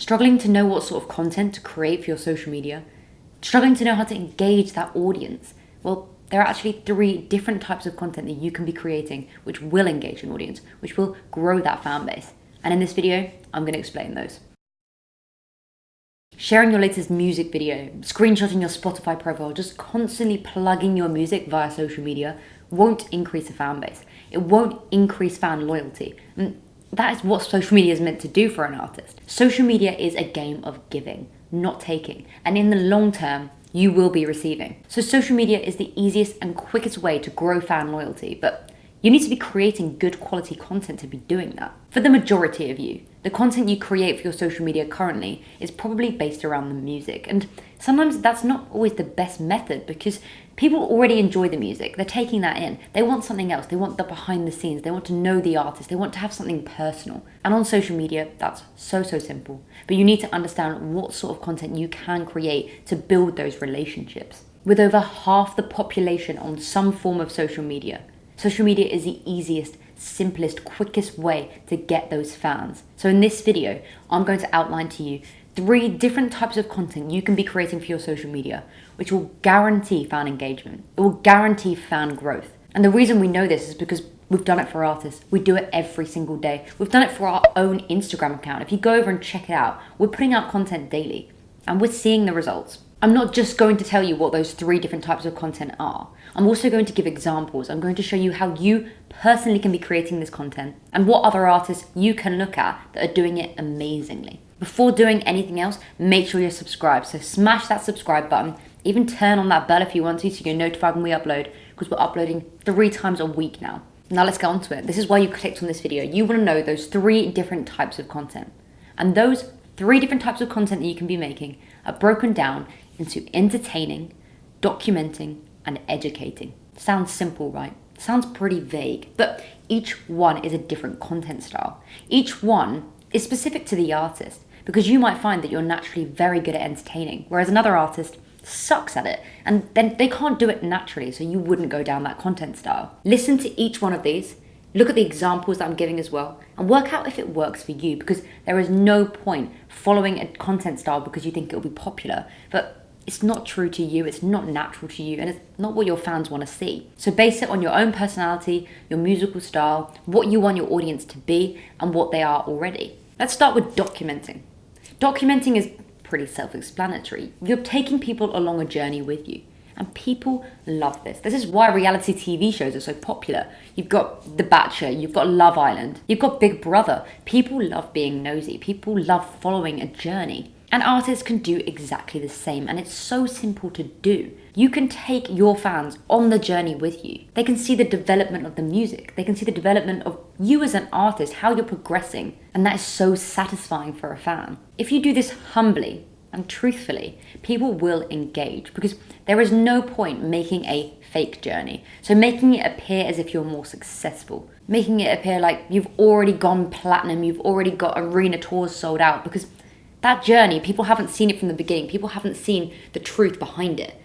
Struggling to know what sort of content to create for your social media? Struggling to know how to engage that audience? Well, there are actually 3 different types of content that you can be creating which will engage an audience, which will grow that fan base. And in this video, I'm going to explain those. Sharing your latest music video, screenshotting your Spotify profile, just constantly plugging your music via social media won't increase a fan base. It won't increase fan loyalty. And that is what social media is meant to do for an artist. Social media is a game of giving, not taking. And in the long term, you will be receiving. So social media is the easiest and quickest way to grow fan loyalty, but you need to be creating good quality content to be doing that. For the majority of you, the content you create for your social media currently is probably based around the music. And sometimes that's not always the best method because people already enjoy the music. They're taking that in. They want something else. They want the behind the scenes. They want to know the artist. They want to have something personal. And on social media, that's so simple. But you need to understand what sort of content you can create to build those relationships. With over half the population on some form of social media is the easiest, simplest, quickest way to get those fans. So in this video, I'm going to outline to you 3 different types of content you can be creating for your social media, which will guarantee fan engagement. It will guarantee fan growth. And the reason we know this is because we've done it for artists. We do it every single day. We've done it for our own Instagram account. If you go over and check it out, we're putting out content daily and we're seeing the results. I'm not just going to tell you what those 3 different types of content are. I'm also going to give examples. I'm going to show you how you personally can be creating this content and what other artists you can look at that are doing it amazingly. Before doing anything else, make sure you're subscribed. So smash that subscribe button. Even turn on that bell if you want to so you're notified when we upload, because we're uploading 3 times a week now. Now let's get on to it. This is why you clicked on this video. You want to know those 3 different types of content. And those 3 different types of content that you can be making are broken down into entertaining, documenting, and educating. Sounds simple, right? Sounds pretty vague, but each one is a different content style. Each one is specific to the artist because you might find that you're naturally very good at entertaining, whereas another artist sucks at it and then they can't do it naturally, so you wouldn't go down that content style. Listen to each one of these, look at the examples that I'm giving as well, and work out if it works for you, because there is no point following a content style because you think it'll be popular, but it's not true to you, it's not natural to you, and it's not what your fans want to see. So base it on your own personality, your musical style, what you want your audience to be, and what they are already. Let's start with documenting. Documenting is pretty self-explanatory. You're taking people along a journey with you. And people love this. This is why reality TV shows are so popular. You've got The Bachelor, you've got Love Island, you've got Big Brother. People love being nosy. People love following a journey. And artists can do exactly the same, and it's so simple to do. You can take your fans on the journey with you. They can see the development of the music. They can see the development of you as an artist, how you're progressing. And that is so satisfying for a fan. If you do this humbly and truthfully, people will engage because there is no point making a fake journey. So making it appear as if you're more successful, making it appear like you've already gone platinum, you've already got arena tours sold out, because that journey, people haven't seen it from the beginning. People haven't seen the truth behind it.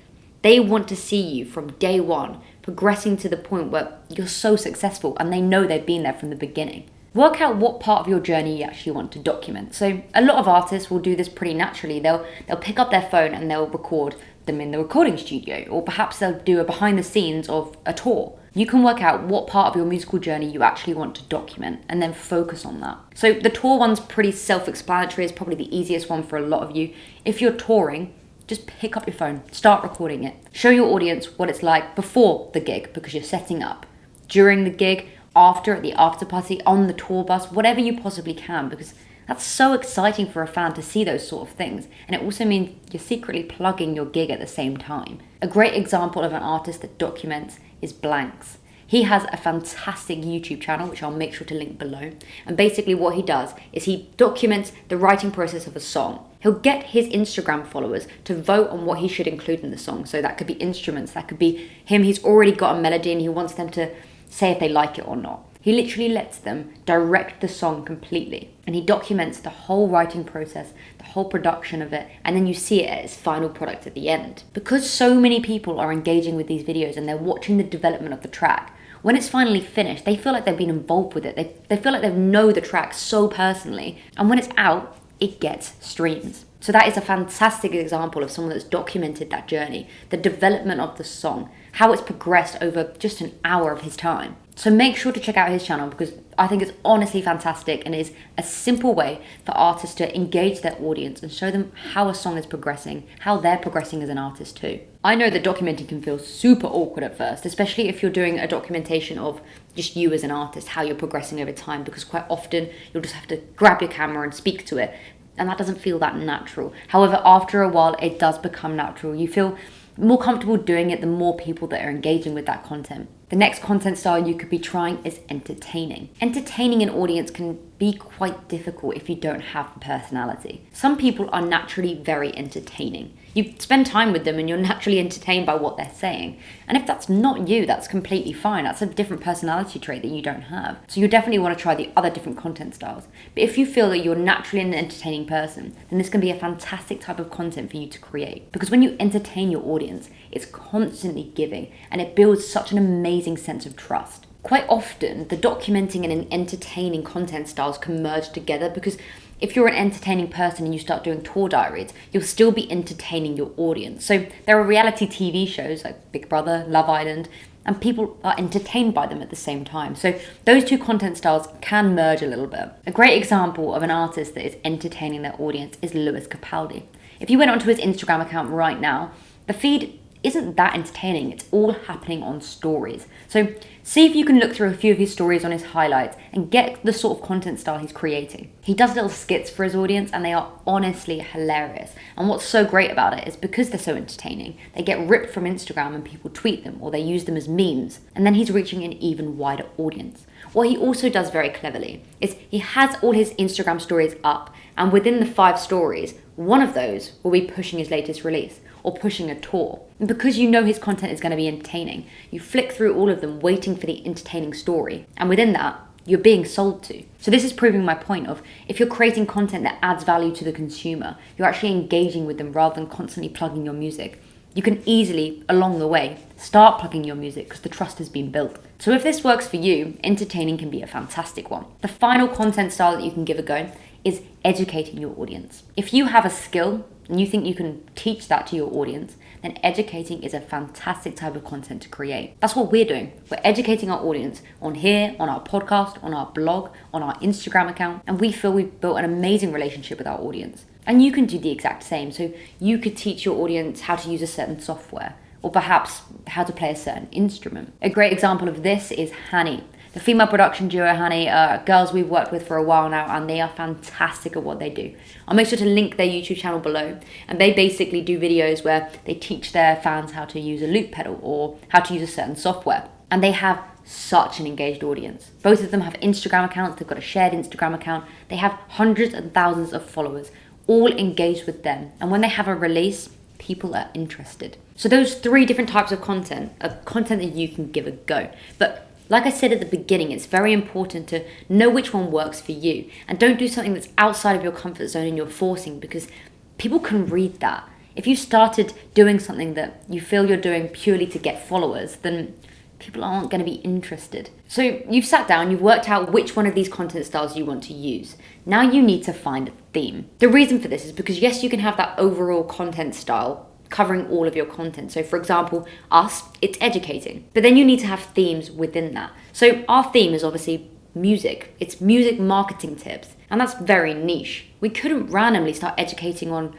They want to see you from day one, progressing to the point where you're so successful and they know they've been there from the beginning. Work out what part of your journey you actually want to document. So a lot of artists will do this pretty naturally. They'll pick up their phone and they'll record them in the recording studio, or perhaps they'll do a behind the scenes of a tour. You can work out what part of your musical journey you actually want to document and then focus on that. So the tour one's pretty self-explanatory. It's probably the easiest one for a lot of you. If you're touring, just pick up your phone, start recording it. Show your audience what it's like before the gig because you're setting up. During the gig, after, at the after party, on the tour bus, whatever you possibly can, because that's so exciting for a fan to see those sort of things. And it also means you're secretly plugging your gig at the same time. A great example of an artist that documents is Blanks. He has a fantastic YouTube channel, which I'll make sure to link below. And basically what he does is he documents the writing process of a song. He'll get his Instagram followers to vote on what he should include in the song. So that could be instruments, that could be him. He's already got a melody and he wants them to say if they like it or not. He literally lets them direct the song completely. And he documents the whole writing process, the whole production of it, and then you see it at its final product at the end. Because so many people are engaging with these videos and they're watching the development of the track, when it's finally finished, they feel like they've been involved with it. They feel like they know the track so personally. And when it's out, it gets streams. So that is a fantastic example of someone that's documented that journey, the development of the song, how it's progressed over just an hour of his time. So make sure to check out his channel, because I think it's honestly fantastic and is a simple way for artists to engage their audience and show them how a song is progressing, how they're progressing as an artist too. I know that documenting can feel super awkward at first, especially if you're doing a documentation of just you as an artist, how you're progressing over time, because quite often you'll just have to grab your camera and speak to it, and that doesn't feel that natural. However, after a while, it does become natural. You feel more comfortable doing it the more people that are engaging with that content. The next content style you could be trying is entertaining. Entertaining an audience can be quite difficult if you don't have the personality. Some people are naturally very entertaining. You spend time with them and you're naturally entertained by what they're saying. And if that's not you, that's completely fine. That's a different personality trait that you don't have. So you definitely want to try the other different content styles. But if you feel that you're naturally an entertaining person, then this can be a fantastic type of content for you to create. Because when you entertain your audience, it's constantly giving, and it builds such an amazing sense of trust. Quite often, the documenting and an entertaining content styles can merge together, because if you're an entertaining person and you start doing tour diaries, you'll still be entertaining your audience. So there are reality TV shows like Big Brother, Love Island, and people are entertained by them at the same time. So those two content styles can merge a little bit. A great example of an artist that is entertaining their audience is Lewis Capaldi. If you went onto his Instagram account right now, the feed isn't that entertaining. It's all happening on stories. So see if you can look through a few of his stories on his highlights and get the sort of content style he's creating. He does little skits for his audience and they are honestly hilarious. And what's so great about it is because they're so entertaining, they get ripped from Instagram and people tweet them or they use them as memes. And then he's reaching an even wider audience. What he also does very cleverly is he has all his Instagram stories up, and within the 5 stories, one of those will be pushing his latest release or pushing a tour. And because you know his content is going to be entertaining, you flick through all of them waiting for the entertaining story. And within that, you're being sold to. So this is proving my point of, if you're creating content that adds value to the consumer, you're actually engaging with them rather than constantly plugging your music. You can easily, along the way, start plugging your music because the trust has been built. So if this works for you, entertaining can be a fantastic one. The final content style that you can give a go is educating your audience. If you have a skill and you think you can teach that to your audience, then educating is a fantastic type of content to create. That's what we're doing. We're educating our audience on here, on our podcast, on our blog, on our Instagram account, and we feel we've built an amazing relationship with our audience. And you can do the exact same. So you could teach your audience how to use a certain software, or perhaps how to play a certain instrument. A great example of this is HANNIE. The female production duo HANNIE are girls we've worked with for a while now, and they are fantastic at what they do. I'll make sure to link their YouTube channel below, and they basically do videos where they teach their fans how to use a loop pedal or how to use a certain software. And they have such an engaged audience. Both of them have Instagram accounts, they've got a shared Instagram account, they have hundreds and thousands of followers, all engaged with them. And when they have a release, people are interested. So those 3 different types of content are content that you can give a go. But like I said at the beginning, it's very important to know which one works for you, and don't do something that's outside of your comfort zone and you're forcing, because people can read that. If you started doing something that you feel you're doing purely to get followers, then people aren't going to be interested. So you've sat down, you've worked out which one of these content styles you want to use. Now you need to find a theme. The reason for this is because yes, you can have that overall content style covering all of your content. So for example, us, it's educating. But then you need to have themes within that. So our theme is obviously music. It's music marketing tips. And that's very niche. We couldn't randomly start educating on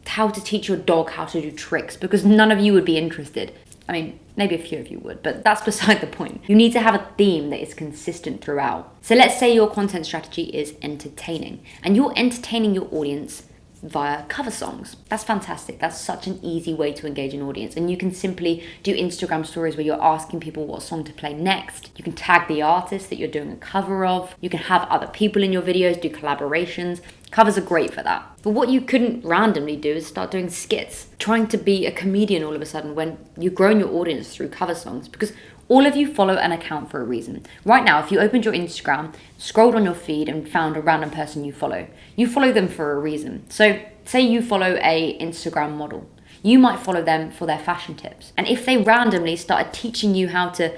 how to teach your dog how to do tricks, because none of you would be interested. I mean, maybe a few of you would, but that's beside the point. You need to have a theme that is consistent throughout. So let's say your content strategy is entertaining, and you're entertaining your audience via cover songs. That's fantastic. That's such an easy way to engage an audience. And you can simply do Instagram stories where you're asking people what song to play next. You can tag the artist that you're doing a cover of. You can have other people in your videos, do collaborations. Covers are great for that. But what you couldn't randomly do is start doing skits, trying to be a comedian all of a sudden when you've grown your audience through cover songs, because all of you follow an account for a reason. Right now, if you opened your Instagram, scrolled on your feed and found a random person you follow them for a reason. So say you follow a Instagram model. You might follow them for their fashion tips. And if they randomly started teaching you how to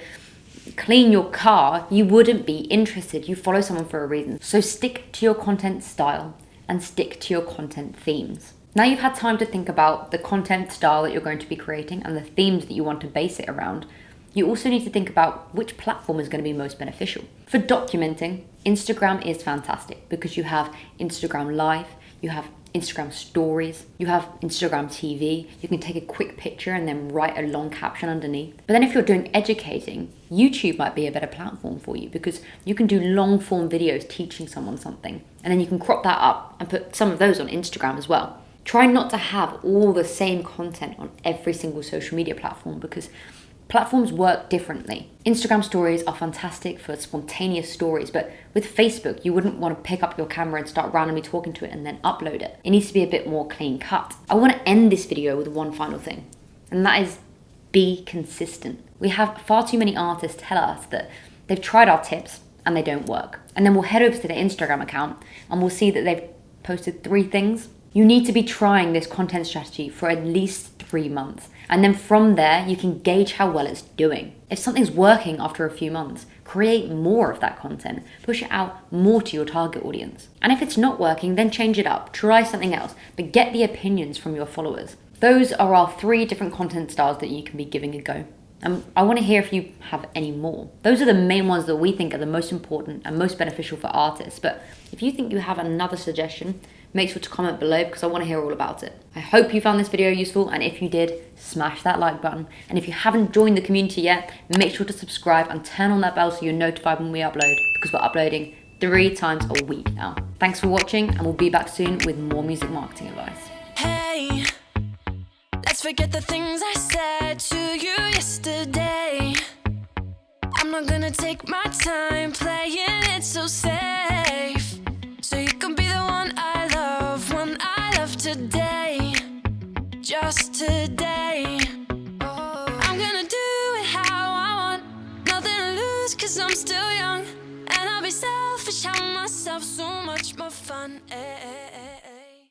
clean your car, you wouldn't be interested. You follow someone for a reason. So stick to your content style and stick to your content themes. Now you've had time to think about the content style that you're going to be creating and the themes that you want to base it around. You also need to think about which platform is going to be most beneficial. For documenting, Instagram is fantastic because you have Instagram Live, you have Instagram Stories, you have Instagram TV, you can take a quick picture and then write a long caption underneath. But then if you're doing educating, YouTube might be a better platform for you because you can do long form videos teaching someone something, and then you can crop that up and put some of those on Instagram as well. Try not to have all the same content on every single social media platform because platforms work differently. Instagram stories are fantastic for spontaneous stories, but with Facebook, you wouldn't want to pick up your camera and start randomly talking to it and then upload it. It needs to be a bit more clean cut. I want to end this video with one final thing, and that is be consistent. We have far too many artists tell us that they've tried our tips and they don't work. And then we'll head over to their Instagram account and we'll see that they've posted 3 things. You need to be trying this content strategy for at least 3 months. And then from there, you can gauge how well it's doing. If something's working after a few months, create more of that content. Push it out more to your target audience. And if it's not working, then change it up. Try something else, but get the opinions from your followers. Those are our 3 different content styles that you can be giving a go. I want to hear if you have any more. Those are the main ones that we think are the most important and most beneficial for artists. But if you think you have another suggestion, make sure to comment below because I want to hear all about it. I hope you found this video useful, and if you did, smash that like button. And if you haven't joined the community yet, make sure to subscribe and turn on that bell so you're notified when we upload, because we're uploading 3 times a week now. Thanks for watching, and we'll be back soon with more music marketing advice. Hey, let's forget the things I said to you yesterday. I'm not gonna take my time playing it so safe, so you can be the one I love today, just today. I'm gonna do it how I want, nothing to lose cause I'm still young, and I'll be selfish, have myself so much more fun.